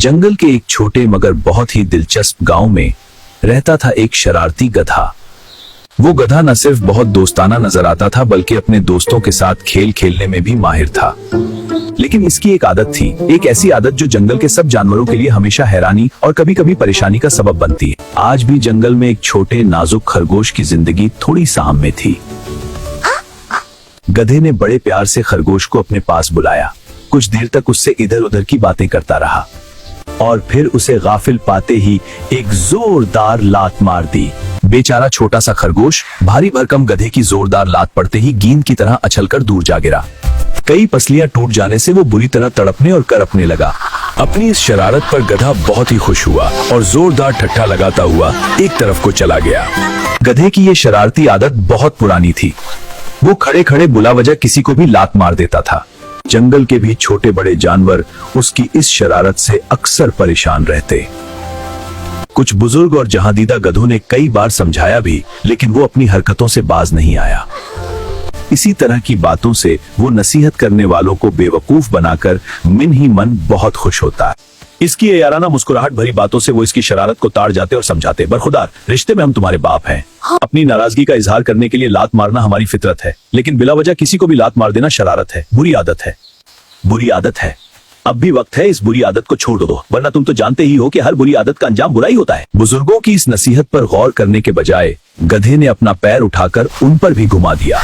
जंगल के एक छोटे मगर बहुत ही दिलचस्प गांव में रहता था एक शरारती गधा। वो गधा न सिर्फ बहुत दोस्ताना नजर आता था बल्कि अपने दोस्तों के साथ खेल खेलने में भी माहिर था। लेकिन इसकी एक आदत थी, एक ऐसी आदत जो जंगल के सब जानवरों के लिए हमेशा हैरानी और कभी कभी परेशानी का सबब बनती है। आज भी जंगल में एक छोटे नाजुक खरगोश की जिंदगी थोड़ी साम में थी। गधे ने बड़े प्यार से खरगोश को अपने पास बुलाया। कुछ देर तक उससे इधर उधर की बातें करता रहा और फिर उसे गाफिल पाते ही एक जोरदार लात मार दी। बेचारा छोटा सा खरगोश भारी भरकम गधे की जोरदार लात पड़ते ही गेंद की तरह अछलकर दूर जा गिरा। कई पसलियां टूट जाने से वो बुरी तरह तड़पने और करपने लगा। अपनी इस शरारत पर गधा बहुत ही खुश हुआ और जोरदार ठट्ठा लगाता हुआ एक तरफ को चला गया। गधे की ये शरारती आदत बहुत पुरानी थी। वो खड़े खड़े बुला वजह किसी को भी लात मार देता था। जंगल के भी छोटे बड़े जानवर उसकी इस शरारत से अक्सर परेशान रहते। कुछ बुजुर्ग और जहांदीदा गधों ने कई बार समझाया भी, लेकिन वो अपनी हरकतों से बाज नहीं आया। इसी तरह की बातों से वो नसीहत करने वालों को बेवकूफ बनाकर मन ही मन बहुत खुश होता है। इसकी ये याराना मुस्कुराहट भरी बातों से वो इसकी शरारत को ताड़ जाते और समझाते, बरखुदार, रिश्ते में हम तुम्हारे बाप हैं। अपनी नाराजगी का इजहार करने के लिए लात मारना हमारी फितरत है, लेकिन बिला वजह किसी को भी लात मार देना शरारत है, बुरी आदत है। बुरी आदत है। अब भी वक्त है इस बुरी आदत को छोड़ दो, वरना तुम तो जानते ही हो कि हर बुरी आदत का अंजाम बुरा ही होता है। बुजुर्गों की इस नसीहत पर गौर करने के बजाय गधे ने अपना पैर उठाकर उन पर भी घुमा दिया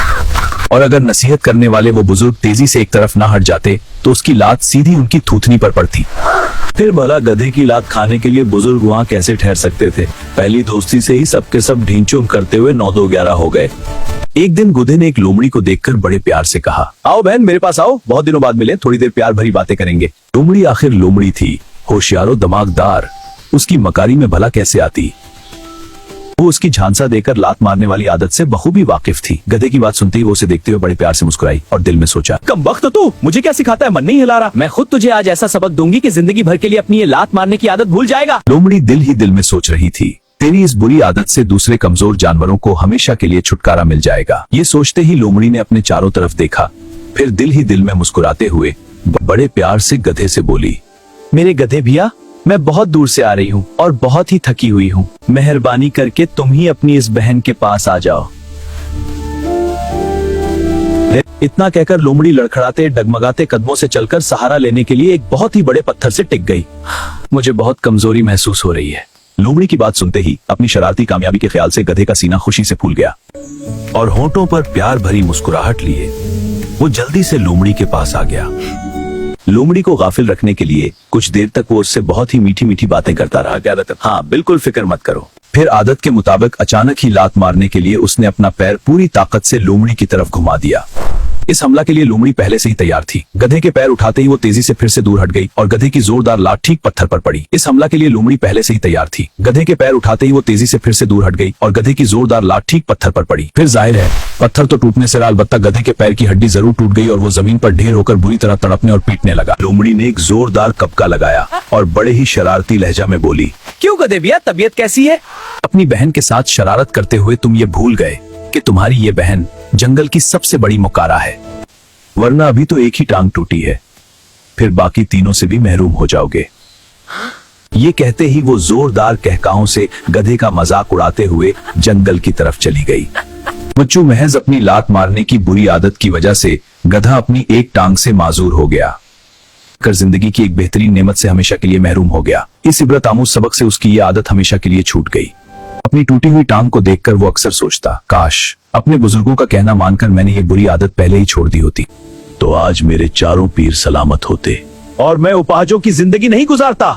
और अगर नसीहत करने वाले वो बुजुर्ग तेजी से एक तरफ ना हट जाते तो उसकी लात सीधी उनकी थूथनी पर पड़ती। फिर भला गधे की लात खाने के लिए बुजुर्ग वहाँ कैसे ठहर सकते थे। पहली दोस्ती से ही सबके सब ढींचूम करते हुए 9-2-11 हो गए। एक दिन गधे ने एक लोमड़ी को देखकर बड़े प्यार से कहा, आओ बहन, मेरे पास आओ, बहुत दिनों बाद मिले, थोड़ी देर प्यार भरी बातें करेंगे। लोमड़ी आखिर लोमड़ी थी, होशियार और दिमागदार। उसकी मकारी में भला कैसे आती। वो उसकी झांसा देकर लात मारने वाली आदत से बखूबी वाकिफ थी। गधे की बात सुनते ही वो उसे देखते हुए बड़े प्यार से मुस्कुराई और दिल में सोचा, कमबख्त तू, मुझे क्या सिखाता है, मन नहीं हिला रहा। मैं खुद तुझे आज ऐसा सबक दूंगी कि जिंदगी भर के लिए अपनी ये लात मारने की आदत भूल जाएगा। लोमड़ी दिल ही दिल में सोच रही थी, तेरी इस बुरी आदत से दूसरे कमजोर जानवरों को हमेशा के लिए छुटकारा मिल जाएगा। ये सोचते ही लोमड़ी ने अपने चारों तरफ देखा, फिर दिल ही दिल में मुस्कुराते हुए बड़े प्यार से गधे से बोली, मेरे गधे भैया, मैं बहुत दूर से आ रही हूँ और बहुत ही थकी हुई हूँ। मेहरबानी करके तुम ही अपनी इस बहन के पास आ जाओ। इतना कहकर लोमड़ी लड़खड़ाते डगमगाते कदमों से चलकर सहारा लेने के लिए एक बहुत ही बड़े पत्थर से टिक गई। मुझे बहुत कमजोरी महसूस हो रही है। लोमड़ी की बात सुनते ही अपनी शरारती कामयाबी के ख्याल से गधे का सीना खुशी से फूल गया और होंठों पर प्यार भरी मुस्कुराहट लिए वो जल्दी से लोमड़ी के पास आ गया। लोमड़ी को गाफिल रखने के लिए कुछ देर तक वो उससे बहुत ही मीठी मीठी बातें करता रहा। हाँ बिल्कुल, फिक्र मत करो। फिर आदत के मुताबिक अचानक ही लात मारने के लिए उसने अपना पैर पूरी ताकत से लोमड़ी की तरफ घुमा दिया। इस हमला के लिए लोमड़ी पहले से ही तैयार थी। गधे के पैर उठाते ही वो तेजी से फिर से दूर हट गई और गधे की जोरदार लात ठीक पत्थर पर पड़ी। इस हमला के लिए लोमड़ी पहले से ही तैयार थी। गधे के पैर उठाते ही वो तेजी से फिर से दूर हट गई और गधे की जोरदार लात ठीक पत्थर पर पड़ी। फिर जाहिर है पत्थर तो टूटने से अलबत्ता गधे के पैर की हड्डी जरूर टूट गई और वो जमीन पर ढेर होकर बुरी तरह तड़पने और पीटने लगा। लोमड़ी ने एक जोरदार कपका लगाया और बड़े ही शरारती लहजा में बोली, क्यों गधे भैया, तबीयत कैसी है? अपनी बहन के साथ शरारत करते हुए तुम ये भूल गए कि तुम्हारी ये बहन जंगल की सबसे बड़ी मुकारा है, वरना अभी तो एक ही टांग टूटी है, फिर बाकी तीनों से भी महरूम हो जाओगे। ये कहते ही वो जोरदार कहकाओं से गधे का मजाक उड़ाते हुए जंगल की तरफ चली गई। बच्चों, महज अपनी लात मारने की बुरी आदत की वजह से गधा अपनी एक टांग से माजूर हो गया कर जिंदगी की एक बेहतरीन नेमत से हमेशा के लिए महरूम हो गया। इस इबरत आमूज सबक से उसकी ये आदत हमेशा के लिए छूट गई। अपनी टूटी हुई टांग को देखकर वो अक्सर सोचता, काश अपने बुजुर्गों का कहना मानकर मैंने ये बुरी आदत पहले ही छोड़ दी होती, तो आज मेरे चारों पीर सलामत होते और मैं उपाजों की जिंदगी नहीं गुजारता।